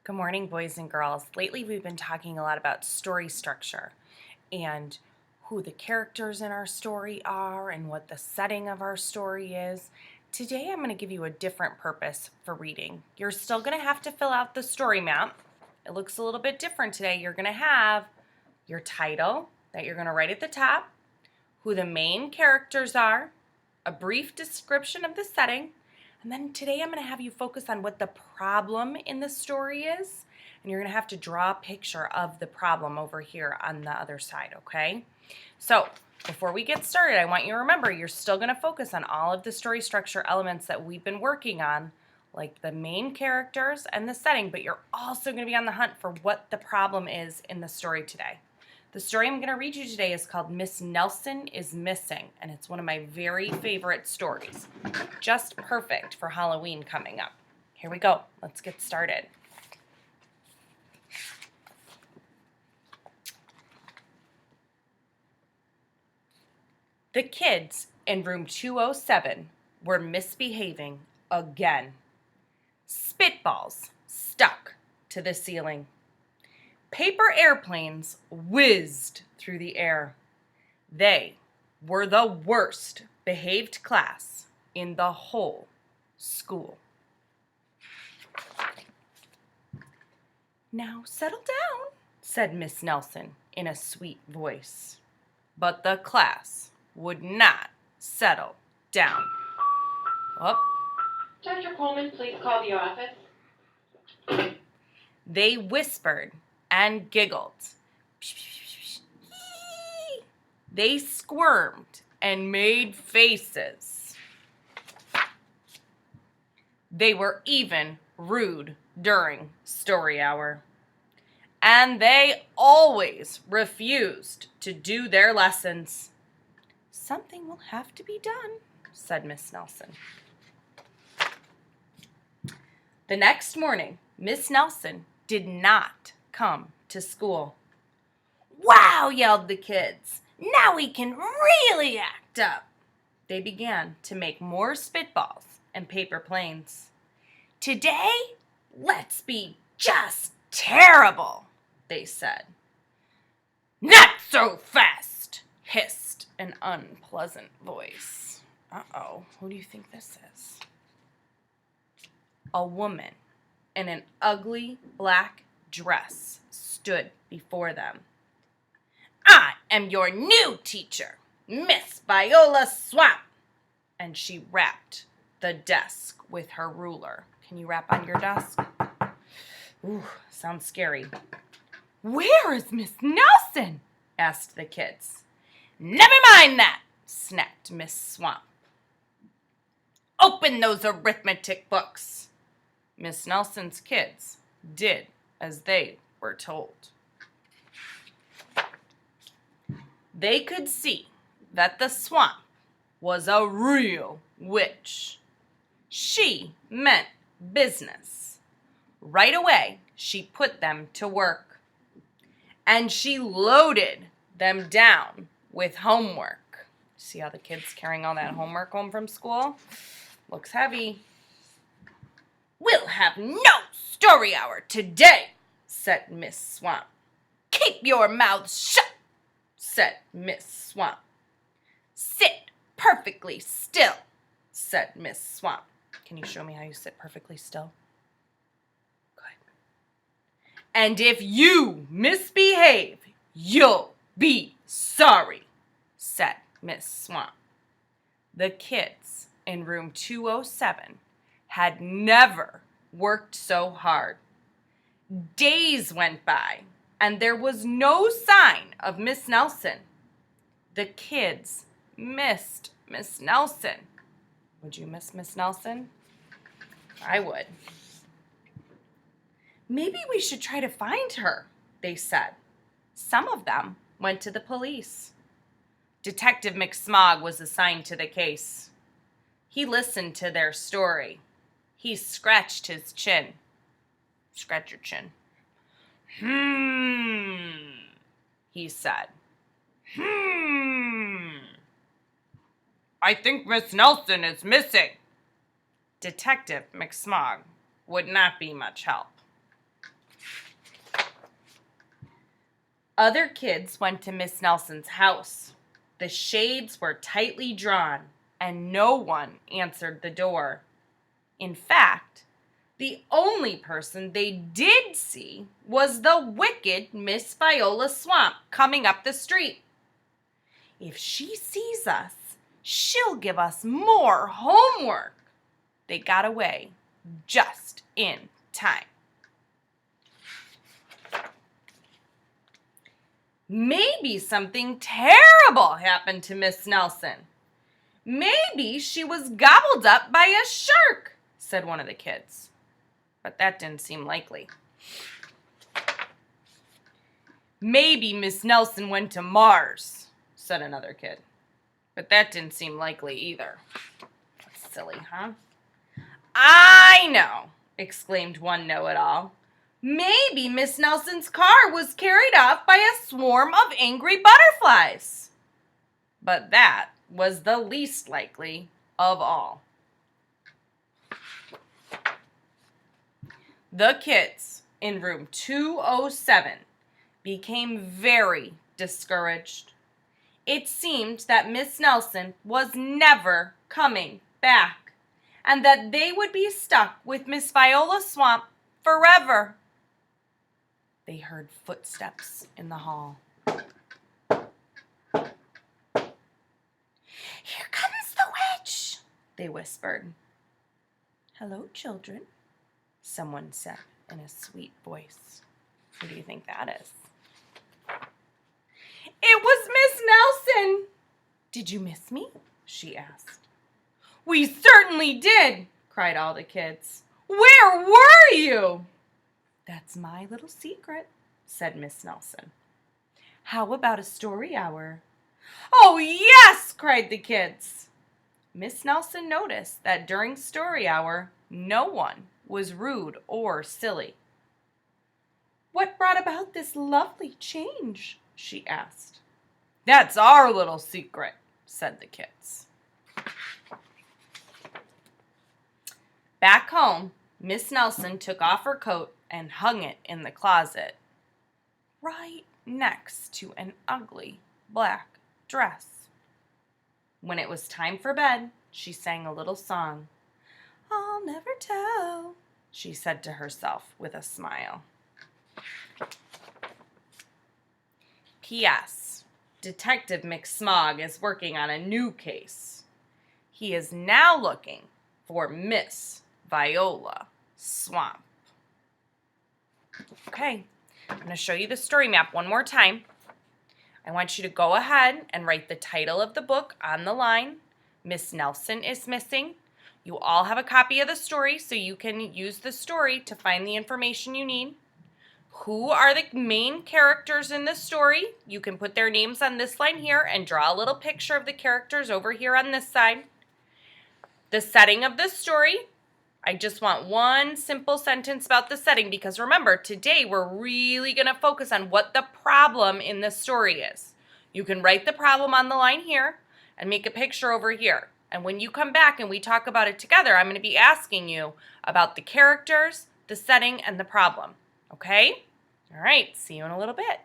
Good morning, boys and girls. Lately, we've been talking a lot about story structure and who the characters in our story are and what the setting of our story is. Today, I'm going to give you a different purpose for reading. You're still going to have to fill out the story map. It looks a little bit different today. You're going to have your title that you're going to write at the top, who the main characters are, a brief description of the setting, and then today I'm going to have you focus on what the problem in the story is, and you're going to have to draw a picture of the problem over here on the other side, okay? So before we get started, I want you to remember you're still going to focus on all of the story structure elements that we've been working on, like the main characters and the setting, but you're also going to be on the hunt for what the problem is in the story today. The story I'm going to read you today is called Miss Nelson is Missing, and it's one of my very favorite stories. Just perfect for Halloween coming up. Here we go. Let's get started. The kids in room 207 were misbehaving again. Spitballs stuck to the ceiling. Paper airplanes whizzed through the air. They were the worst behaved class in the whole school. Now settle down, said Miss Nelson in a sweet voice. But the class would not settle down. Oh. Dr. Coleman, please call the office. They whispered and giggled. They squirmed and made faces. They were even rude during story hour. And they always refused to do their lessons. Something will have to be done, said Miss Nelson. The next morning, Miss Nelson did not come to school. Wow, yelled the kids. Now we can really act up. They began to make more spitballs and paper planes. Today, let's be just terrible, they said. Not so fast, hissed an unpleasant voice. Uh-oh, who do you think this is? A woman in an ugly black dress stood before them. I am your new teacher, Miss Viola Swamp. And she rapped the desk with her ruler. Can you rap on your desk? Ooh, sounds scary. Where is Miss Nelson? Asked the kids. Never mind that, snapped Miss Swamp. Open those arithmetic books. Miss Nelson's kids did as they were told. They could see that the swamp was a real witch. She meant business. Right away, she put them to work. And she loaded them down with homework. See how the kids carrying all that homework home from school? Looks heavy. We'll have no story hour today, said Miss Swamp. Keep your mouths shut, said Miss Swamp. Sit perfectly still, said Miss Swamp. Can you show me how you sit perfectly still? Good. And if you misbehave, you'll be sorry, said Miss Swamp. The kids in room 207 had never worked so hard. Days went by, and there was no sign of Miss Nelson. The kids missed Miss Nelson. Would you miss Miss Nelson? I would. Maybe we should try to find her, they said. Some of them went to the police. Detective McSmog was assigned to the case. He listened to their story. He scratched his chin. Scratch your chin. He said. I think Miss Nelson is missing. Detective McSmog would not be much help. Other kids went to Miss Nelson's house. The shades were tightly drawn, and no one answered the door. In fact, the only person they did see was the wicked Miss Viola Swamp coming up the street. If she sees us, she'll give us more homework. They got away just in time. Maybe something terrible happened to Miss Nelson. Maybe she was gobbled up by a shark, said one of the kids. But that didn't seem likely. Maybe Miss Nelson went to Mars, said another kid. But that didn't seem likely either. That's silly, huh? I know, exclaimed one know-it-all. Maybe Miss Nelson's car was carried off by a swarm of angry butterflies. But that was the least likely of all. The kids in room 207 became very discouraged. It seemed that Miss Nelson was never coming back, and that they would be stuck with Miss Viola Swamp forever. They heard footsteps in the hall. "Here comes the witch," they whispered. "Hello, children," someone said in a sweet voice. Who do you think that is? It was Miss Nelson. "Did you miss me?" she asked. "We certainly did," cried all the kids. "Where were you?" "That's my little secret," said Miss Nelson. "How about a story hour?" "Oh, yes!" cried the kids. Miss Nelson noticed that during story hour, no one was rude or silly. "What brought about this lovely change?" she asked. "That's our little secret," said the kids. Back home, Miss Nelson took off her coat and hung it in the closet, right next to an ugly black dress. When it was time for bed, she sang a little song. "I'll never tell," she said to herself with a smile. P.S. Detective McSmog is working on a new case. He is now looking for Miss Viola Swamp. Okay, I'm going to show you the story map one more time. I want you to go ahead and write the title of the book on the line. Miss Nelson is missing. You all have a copy of the story, so you can use the story to find the information you need. Who are the main characters in the story? You can put their names on this line here and draw a little picture of the characters over here on this side. The setting of the story. I just want one simple sentence about the setting, because remember, today we're really going to focus on what the problem in the story is. You can write the problem on the line here and make a picture over here. And when you come back and we talk about it together, I'm going to be asking you about the characters, the setting, and the problem. Okay? All right, see you in a little bit.